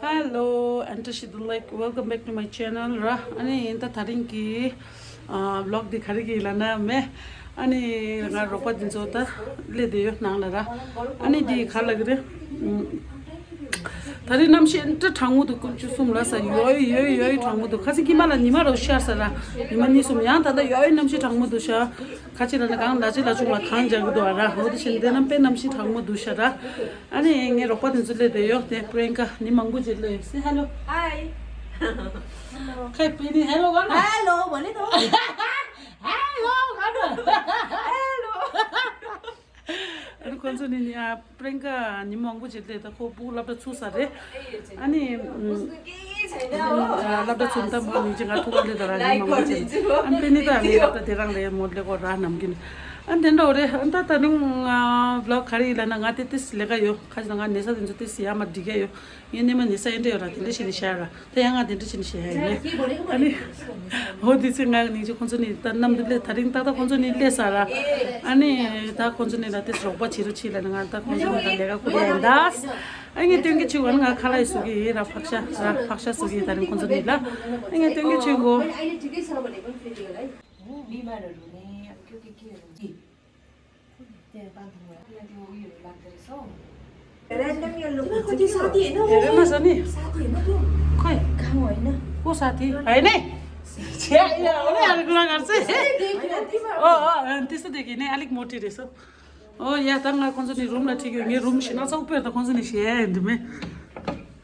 Hello, and like welcome back to my channel. Ra, ani inta tharing ki vlog dikhari ki lana me ani nga ropa din jota le de nang la ra ani di khalagre thari nam shi inta thangu du kun chu sum la sa yoi thangu du khasi ki mala ni ma ro sha sa ra ni man ni sum yang ta da yoi nam shi thangu du sha khachi la gang la chi la chung la khang jang do ra ho de shin de nam pe nam shi thangu du sha ra ani nge ropa din le de yo de Priyanka ni mangu je le say hello Hi. Kai Penny hello ga na Hello, boleh tu? hello ga na Hello. अनि कोन नि Priyanka नि मंगु जिले त को बु लब छु सा रे अनि लब छु त म नि जगा थु ले दरा नि मंगु जिले अनि Penny त हामी लब तेरंग ले मोडले को रा नमकिन अनि देन रे अनि त तनु ब्लॉग खरी ला नगा ते तिस लेगा यो खज नगा नेसा दिन जति सिया म दिगे यो यने म नेसा एन्टे यो राति ले सिनि शारा त यanga दिन सिनि शे है अनि हो दिस nga नि जो कोन नि त नम दिले थरिङ त कोन नि ले सारा अनि त कोन नि ला तिस रोबा छिरु छिला नगा त कोन नि लेगा कुले दास अनि त्यंगे छु nga खालाइ सुगी रा फक्सा सुगी तरिङ कोन नि ला अनि त्यंगे छु गो अहिले ठिकै छ भने पनि फेरि होला है बिमारहरु हुने अब के त्यहाँ बाँध्नु भयो त्यो उयोहरु लाग्दै छ र्यान्डम यो लुक कति साथी हैन हेर्न छ नि साथी हैन त्यो खै काम हैन को साथी हैन छ्या या ओले हाल कुरा गर्छ त्यस्तो देखि नै अलिक मोटी रहेछ या तंगा कोन नि रुम ला ठीक हो ये रूम सिना सब पे त कोन नि छे हेन्दमे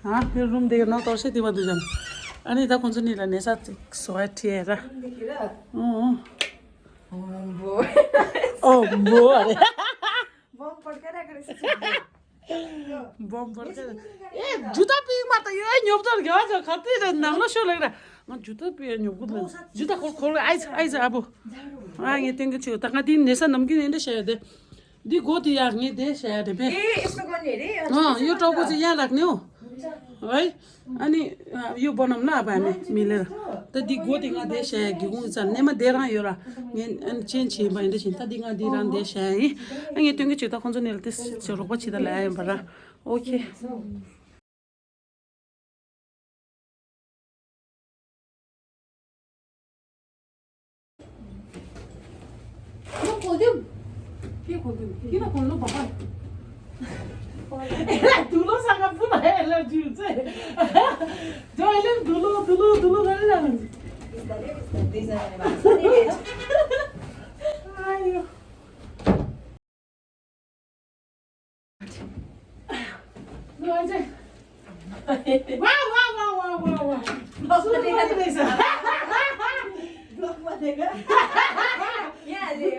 हा यो रूम देख न तर्से दिमा दुजन अनि त कोन नि ला नेसा सोय थिएर बो अरे बम पड्काइराको रहेछ बम पड्का ए जुत्ता पिङमा त यो न्योप्दर गयो छ खत्ती नाम्लो सो लाग्रा म जुत्ता पिए न्योप्गु जुत्ता खोल आइज अब आगे तेंगे छु त दिन नेसा नमकिन एन्डे शे दि गोति याग्ने दे शे दे बे ए यस्तो गर्ने रे यो टाउको चाहिँ यहाँ राख्ने हो है अनि यो बनाउँ न अब हामी मिलेर त दि गोतिङा देश है गिगु चन्ने मा देरा यो रा अनि चेन छि भइन्दै छिन त दिङा दिरान देश है अनि त्यंगे छि त खन्छ नेल त्यस छोरो पछि त ल्याए भरा ओके म खोल्दिम के खोल्दिम किन खोल्नु बाबा धुलो सँग पुरा एलर्जी हुन्छ जहिले धुलो गरिरहनु आयो लो अझै वा ब्लगमा देखा यहाँ ले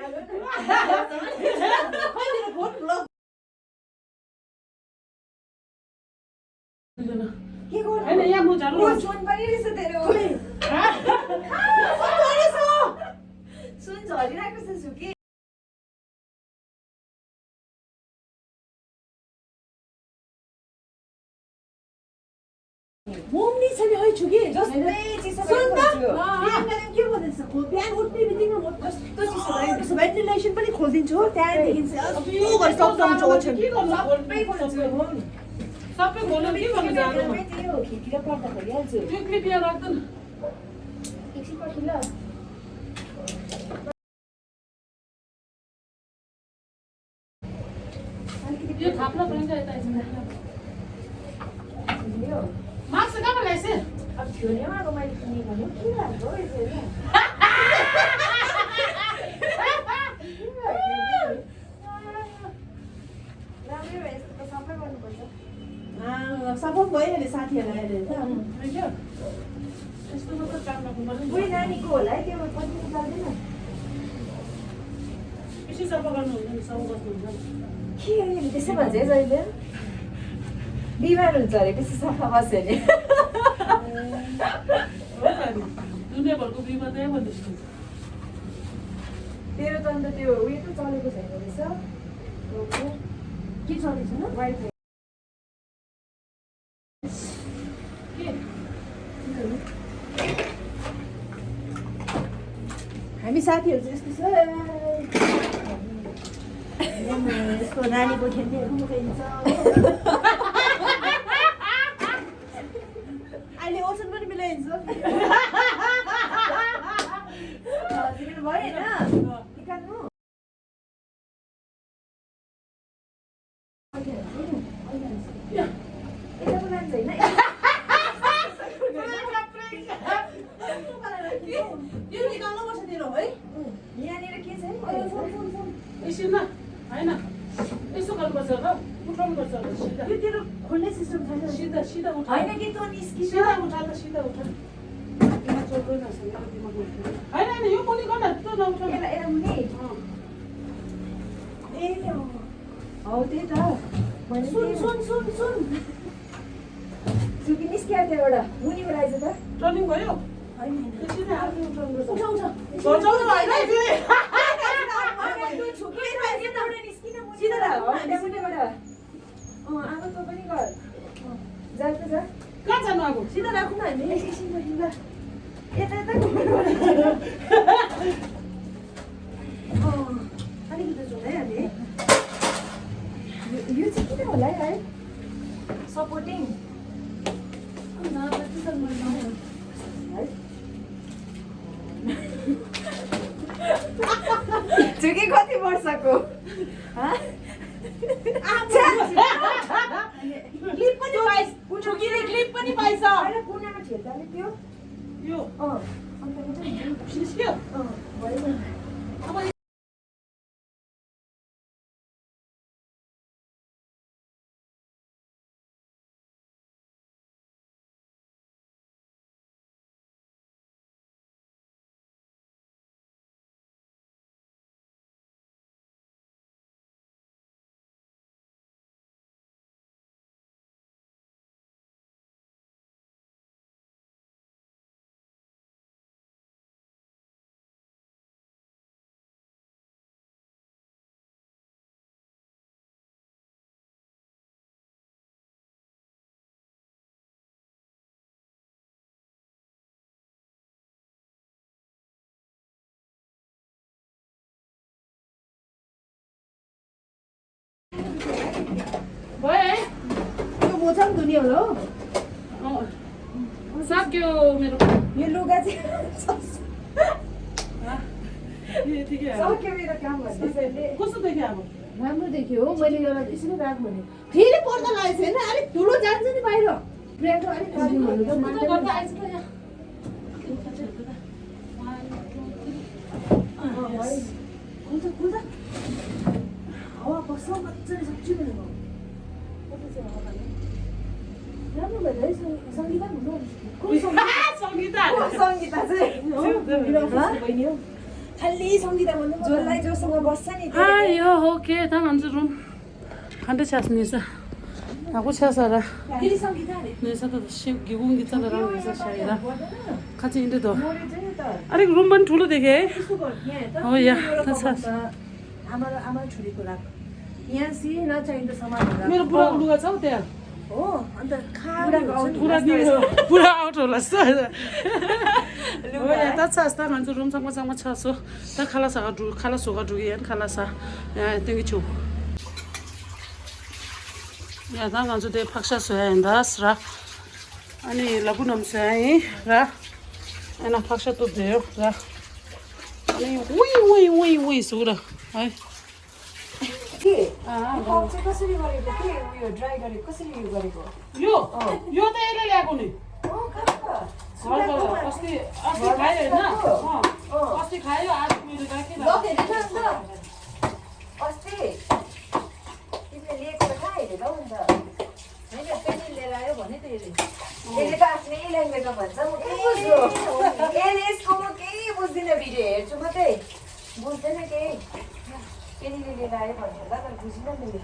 के गर्नु हैन यहाँ म झाडु सुन पनि रहेछ तेरो सुन झरिरहेको छ सुके मोमनी छ नि है छुके जस्तै चिसो भइरहेको के भन्दैछ बिहान उठ्ने बित्तिकै म कस्तो चिसो भयो त्यसो भेन्टिलेसन पनि खोलिदिन्छु त्यहाँदेखि चाहिँ सबै खोल्छु सबै खोल्नु के गर्नु जानु त्यो खिड्की र पर्दा खोलिहाल्छु त्यो क्लिप यहाँ राख्दैन एकछिन पछि ल यो थाप्न पनि यता एकछिन मार्क्स कहाँ ल्याइसे अब थियो नि अब मैले किने भने के लाग्यो यसरी राम्रै भयो यस्तो त सबै गर्नुपर्छ सबै भयो नि साथीहरूलाई हेरेर यस्तो मात्र काम गर्नुपर्छ बुढी नानीको होला है त्यो कति जाँदैन बेसी सफा गर्नुहुन्छ नि सफा गर्नुहुन्छ के अहिले त्यसै भन्छ है जहिले बिमार हुन्छ अरे बेसी सफा बस्यो भने दुनियाँभरको बिमा त्यही भन्दैछ तेरो त अन्त त्यो उयो त चलेको छैन रहेछ के चलेको छैन वाइफाई हामी साथीहरू चाहिँ यस्तो छ यस्तो नानीको खेल्नेहरू मुखिन्छ अहिले ओसन पनि मिलाइन्छ भयो होइन निकाल्नु यताको लान्छ होइन यो निकाल्नुपर्छ तेरो है यहाँनिर के छ एकछिन न होइन यसो गर्नुपर्छ ल उठाउनुपर्छ सिधा यो तेरो खोल्ने सिस्टम छैन सिधा सिधा उठा होइन कि तँ निस्किस सिधा उठा त सिधा उठा दिमाग चल्दैन मेरो दिमाग होइन होइन यो मुनि गर्न त नउठा यता यता मुनि ए हौ त्यही त सुन सुन सुन सुन सुकी निस्क्यो त्यहाँबाट मुनिबाट आइज त टर्निङ भयो होइन एकछिन आफै उठाउनुपर्छ उठा उठा बचाउनु होइन फेरि सिधा आमा तँ पनि गर जा त जा कहाँ जानु अब सिधा राखौँ न हामी एकछिन बस्नु ल यता यता अलिकति जाउँ है हामी यो चाहिँ किन होला है सपोर्टिङ झुकी कति वर्षको क्लिप पनि पाइस झुकीले क्लिप पनि पाइस कुनामा ठेल्दाले त्यो यो अन्त निस्क्यो भयो अब भयो है यो मोजा पनि धुने होला हो सक्यो मेरो यो लुगा चाहिँ यतिकै सक्यो मेरो काम भन्दैछ कस्तो देख्यो अब राम्रो देख्यो हो मैले एउटा यसरी राख भने फेरि पर्दा लागेको छैन अलिक ठुलो जान्छ नि बाहिर प्रियङ्का अलिक काट्नु भन्नु त गर्दा मान्दैन। आइज त यहाँ खुल्छ खुल्छ हावा बस्छ मजाले सक्छु भनेको राम्रो भयो है सङ्गीता हुनु सङ्गीता सङ्गीता चाहिँ बहिनी हो खालि सङ्गीता भन्नु जसलाई जोसँग बस्छ नि यो हो के त भन्छ रुम 한대 찼습니다. 하고 차서라. फेरि सङ्गीता अरे 내서 또 기분 기차더라 그래서 샤이라. 같이 있는데도. चाहिँ त अरे रुम पनि ठुलो देखे. यस्तो गर यहाँ हो या थाहा छ. आमा छोरीको राख यहाँ सिना चाहिन्छ सामानहरू मेरो बुढा लुगा छ त्यहाँ. हो अन्त खाएको पुरा आउट होला जस्तो यता छ जस्तो मान्छे रुम सँग छसो त खाला सोगा दुगी यान खाला सा 땡기 주 야 나가서 대 박사 써야 한다스라 아니 라부넘 써야이 라 아나 박사 또 돼요 라 아니 오이 소라 아이 चाहिँ कसरी गरेको के उयो ड्राई गरेको कसरी उयो गरेको यो त यसले ल्याएको नि कहाँ अस्ति खायो होइन अस्ति खायो आज मैले राखेँ अस्ति तिमीले लिएको त कहाँ हेरेर हौ अन्त होइन पेनी लिएर आयो भने त यसले त आफ्नै ल्याङ्ग्वेजमा भन्छ म के बुझ्छु यसले यसको म केही बुझ्दिनँ भिडियो हेर्छु मात्रै बुझ्दैन केही पेनीले लिएर आयो भन्छ ल तर बुझिनँ मैले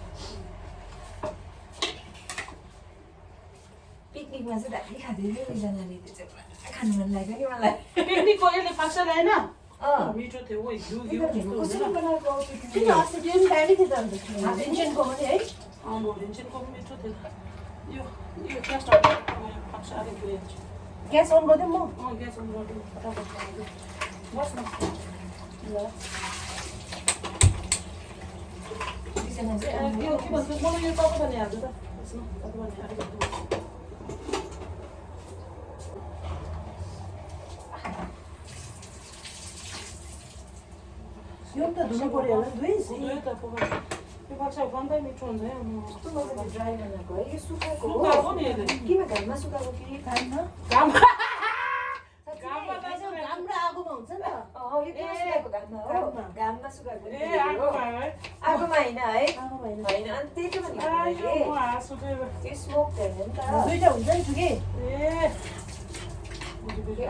पिकनिकमा चाहिँ ढाकी खाँदै थियो एकजनाले त्यो चाहिँ पुरा खानु मन लाग्यो नि मलाई पिकनिकको यसले फाक्सा ल्याएन अँ मिठो थियो ओ घिउ कसरी बनाएको किन अस्ति त्यो पनि दामी थियो त अन्त टेन्सनको पनि है मोरिन्चेनको पनि मिठो थियो यो ग्यास फाक्सा अलिक उयो ग्यास अन गरिदिउँ म ग्यास अन गरिदिउँ फटाफट बस् न ल एउटा धुनु पर्यो होला दुई ड्राई बनाएको है यो सुकाएको हो किन घाममा सुकाएको कि घाममा हाम्रो आगोमा हुन्छ नि त घाममा सुकाएको आगोमा होइन है होइन अनि त्यही त त्यो स्मोक हेर्ने नि त दुईटा हुन्छ नि ठुके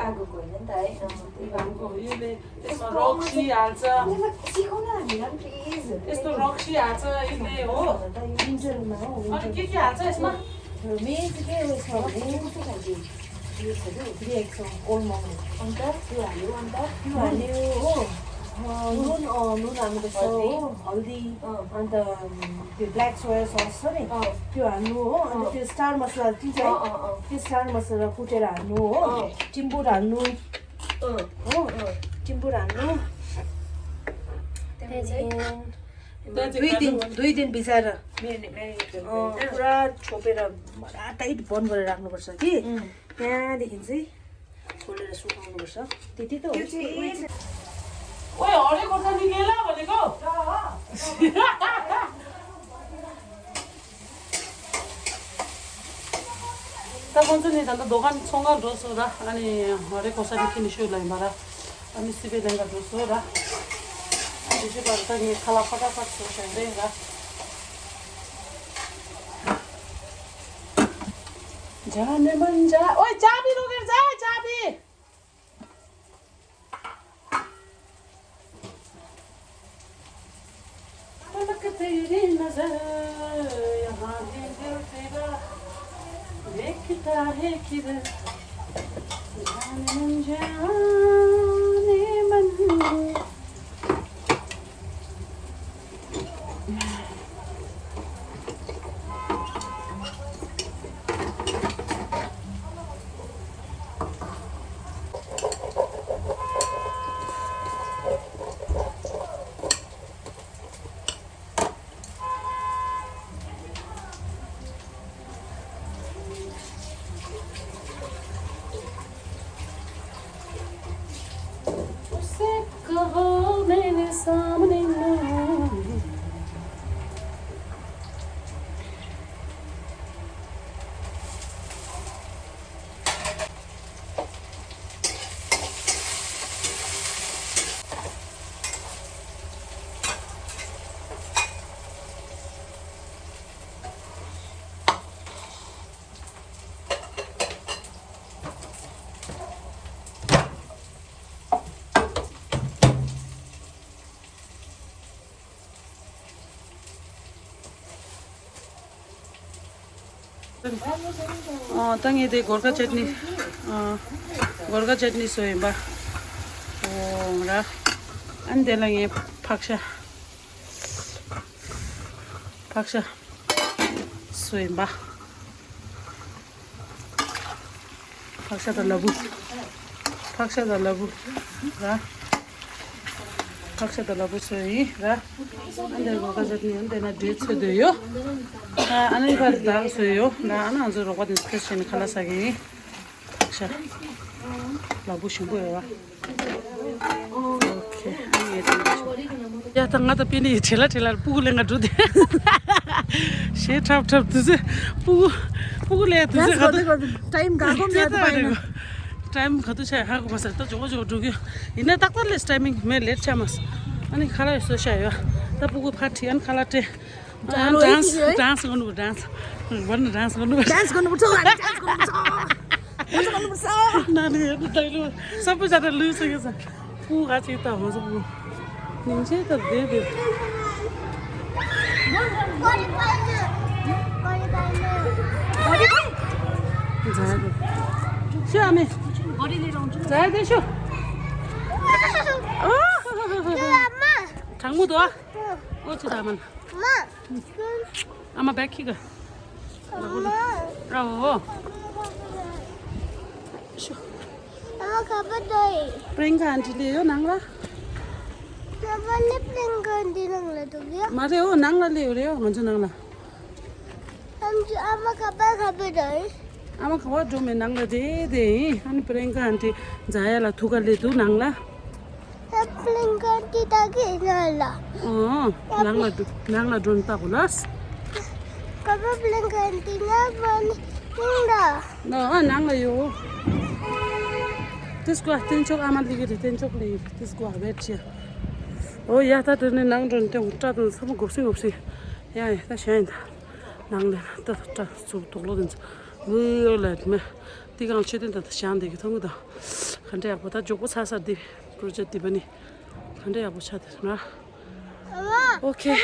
आगोको होइन नि त है सिकाउन हामीलाई प्लिज यस्तो रक्सी हाल्छ यसले हो विन्टरमा हो अनि के हाल्छ यसमा मेन चाहिँ के उयसमा भने कस्तो खालको रिएक्सन ओल्माउनु अन्त त्यो हाल्यो अन्त त्यो हाल्यो हो नुन हाल्नुपर्छ हो हल्दी अन्त त्यो ब्ल्याक सोया सस छ नि त्यो हाल्नु हो अन्त त्यो स्टार मसला चिन्छ है त्यो स्टार मसला कुटेर हाल्नु हो टिम्बुर हाल्नु हो टिम्बुर हाल्नु दुई दिन भिजाएर पुरा छोपेर टाइट बन्द गरेर राख्नुपर्छ कि त्यहाँदेखि चाहिँ खोलेर सुकाउनुपर्छ त्यति त हो ओए हरे खोर्सानी लिएला भनेको त भन्छ नि त दोकान सँग ढोसो र अनि हरे खोर्सानी किनिसु लाइबाट अनि सिबे लाइबाट ढोसो र अनि त्यसबाट त नि खाला फटाफट सोच्दै र जाने मन जा ओए चाबी रोकेर जा चाबी तेरी नजर यहाँ है दिल तेरा देखता है किधर जाने मन कहो मेरे सामने ना तंगे गोर्खा चटनी सोयबा रा अंदेला ये faksa सोयबा faksa da labu रा faksa da labu soyi रा अंदर गोर्खा चटनी अंदेना डेट सोयो अनि बार दाल सोयो ना ana anzo ro kwadin special khala sagi faksa labu shimbo ya okay ya tanga ta pini thela pugulenga dude she trap tuze pugule tuze time गाको म time खतु छ हाको बसेर त जो दुग्यो हिने तक्तलेस टाइमिङ मे लेट छमस अनि खाला यसो छायो त पुगु फाटियन खाला टे डान्स गर्नुपर्छ नानीहरु दैलो सबैजना लुसकेको छ पुगा चाहिँ त हुन्छ पुगु निन्छ त they Siame. Zai de shu. Mama. Changmu do. Ochi da man. Ma. Ama back ki ga. Mama. Rawo. Shu. Mama khapa doi. Priyanka aunty le yo nang la. 빨리 뺑간 뒤는 도기야? 맞아요. 낭날래 그래요. 먼저 낭나. 삼주 아마 가봐래. Ama kawa jome nangla de ani Priyanka aunty jaya la thugalle tu nangla 뺑간 뒤다기 날라. nangla dron ta kulas 가봐 뺑간 뒤나 빨리 뺑다. no nangla yo त्यसको tenchok ama ligire tenchok le त्यसको betya oh ya ta dene nang dron te uta tu sam gopsi ya ta shain nangla ta su toglo den Let me dig on shooting that shandy. Tongue da. Can they put a joke was has a project Tibani? Can they have a chat? Okay.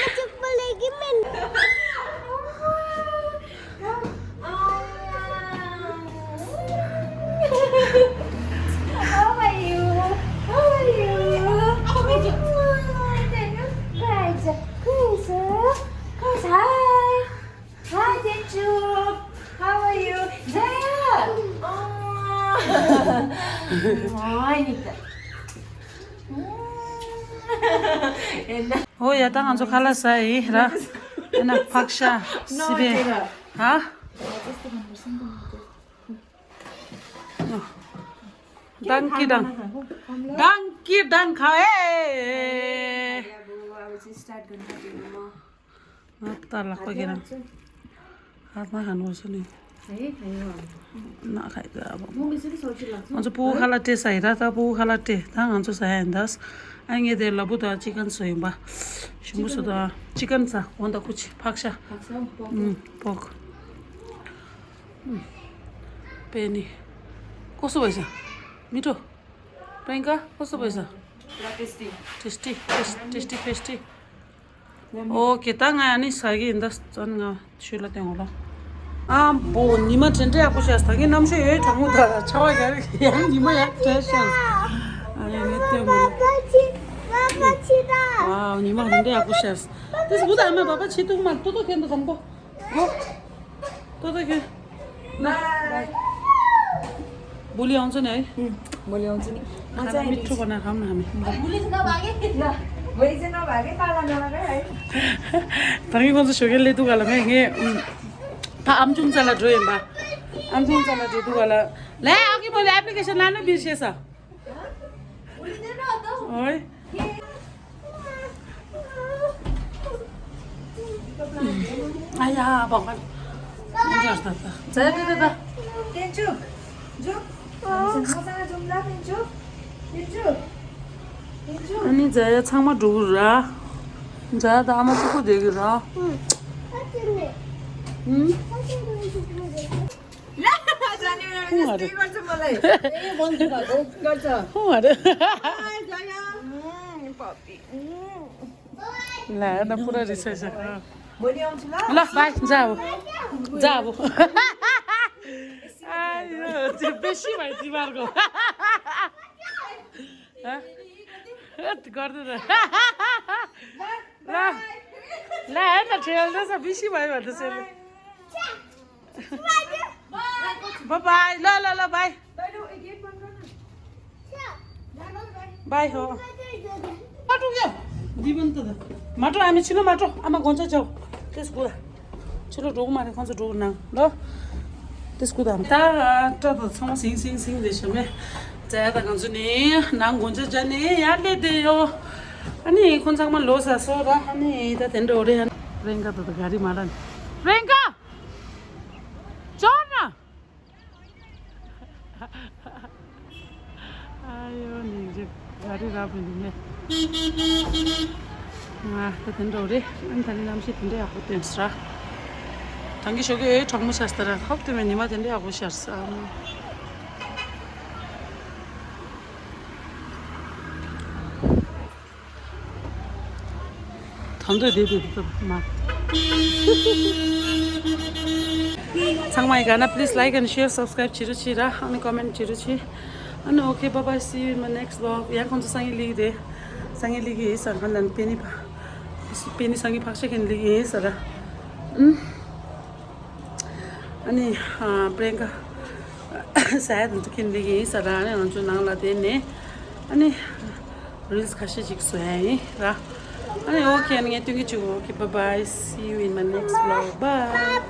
How are you? How are you? How are you? Guys, hi. Hi, Tenchu. How are you? Jaya! Oh, yeah, tang anjo khala sai ra. Ana paksha sibe. Ha? Danki dang. Danki dang khae. Mata la pagina. Hatma khanu suni. Na khai da ba. Anjo pu khala te sai ra ta pu khala te tang anjo sai andas. Ange de labu da chicken soyba. Shimu so da chicken sa onda kuchi paksha. Pork. Penny. Koso baisa? Mito. Priyanka, koso baisa? Tasty. Okay, tanga ani sagi indas tonga shula tengola. Bo nima tente aku shas tangi namshe ye tangu da chawa ga yang nima ya tashan. Ani nete mo. Papa chida. Wow, nima tente aku shas. Tes buda ama baba chitu ma todo kendo tambo. Go. Todo ke. Na. Buli aunse nai. Boli आउँछु नि Ana mitro bana kham na hami. बुली चाहिँ नभागे ल भोलि चाहिँ नभागे ताला नलागे है Tangi konso shogelle tu gala nge ta amjung chala droe ba. Amjung chala droe tu gala. Le agi bole application lanu birsesa. बुलिदैन त Oi. Aya bangkan. Mujar ta. Jaya ta. टेन्चु जो मसँग जाउँ ल टेन्चु टेन्चु Ani jaya changma dhura. Jaya da ama chuko degira. जाने बेला यस्तै गर्छ मलाई ए बन्द भएको गर्छ Hore. हाय जया पपी La na pura research. भोलि आउँछु ल ल बाई जा अब आयो त्यो बेसी भयो तिमीहरूको गर्दैन ल हेर्न ठेल्दैछ बेसी भयो भन्दैछ बाई ल बाई बाई हो माटो क्या दिबन त माटो हामी छिनो माटो आमा गन्छ जाऊ त्यसको छिलो ढोग मारे खन्छ ढोग नाङ ल त्यसको दाम ता सँग सिङ देशमे जाया त गन्छ नि नाङ गन्छ जाने यादले दियो अनि खुनसाङमा लोस आसो र अनि त तेन्डो ओरे प्रियङ्का त गाडी माडन प्रियङ्का चढ न आयो नि गाडी रापिदिने 또 된다 우리 안 달리는 남시 된대 하고 된스라 당기 저게 정무 샀더라 합되면 이마 된대 하고 셨어 단도 내비도 막 상마이 가나 please like and share subscribe 치르치라 하는 comment 치르치 and okay bye bye see you in my next vlog 양 건조 상이 리기 있어 한난 Penny sangi paksha ken ligi sara ani Priyanka sayad untu ken ligi sara ani anju nangla dene ani reels kashi jikswai ra. Ani okay, ani ngetungi chugo. Okay, bye bye. See you in my next vlog. Bye.